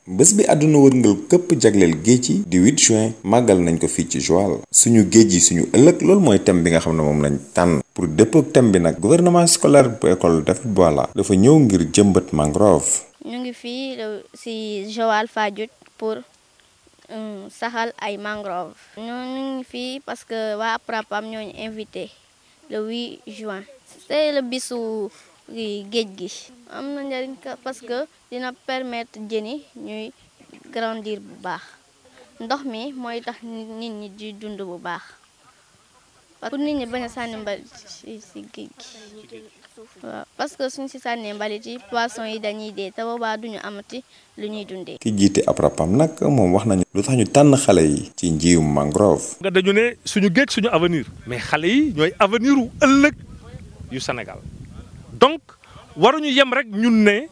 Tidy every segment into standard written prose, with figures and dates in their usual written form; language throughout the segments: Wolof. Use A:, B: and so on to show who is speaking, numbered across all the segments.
A: bés bi àdduna wërngal këpp jagleel géej yi di 8 juin màggal nañ ko fii ci Joal suñu géej yi suñu ëllëg loolu mooy thème bi nga xam ne moom lañ tànn pour dëppook thème bi nag gouvernement scolaire bu école David Boilat dafa ñëw ngir jëmbat mangrove.
B: ñu ngi fii ci Joal Fadiouth pour saxal ay mangrove. ñu ngi fii parce que waa APRAPAM ñoo ñu invité le 8 juin. c'est le bisu géej gi. am na njëriñ parce que dina permettre jën yi ñuy grandir bu baax ndox mi mooy tax nit ñi di dund bu baax pour nit ñi bañ a sànni mbalit ci géej gi waaw parce que suñ ci sànnee mbalit yi poisson yi dañuy dee te boobaa duñu amati lu ñuy dundee.
A: ki jiite APRAPAM nag moom wax nañu lu tax ñu tànn xale yi ci njiwum mangrove.
C: nga dañu ne suñu géej suñu avenir mais xale yi ñooy avenir u ëllëg yu Sénégal donc waruñu yem rek ñun ne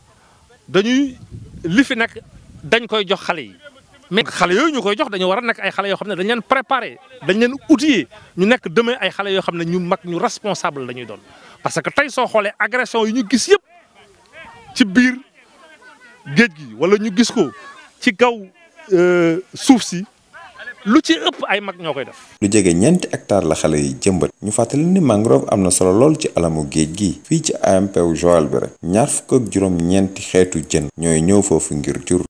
C: dañuy li fi nekk dañ koy jox xale yi mais xale yooyu ñu koy jox dañu war a nekk ay xale yoo xam ne dañ leen préparer dañ leen outiller ñu nekk demain ay xale yoo xam ne ñu mag ñu responsable la ñuy doon parce que tey soo xoolee agression yi ñu gis yëpp ci biir géej gi wala ñu gis ko ci kaw suuf si lu ci ëpp ay mag ñoo koy def.
A: lu jege ñeenti hectare la xale yi jëmbat ñu fàttali ni mangrove am na solo lool ci alamu géej gi fii ci AMP Joal bi rek ñaar fukk ak juróom-ñeenti xeetu jën ñooy ñëw foofu ngir jur.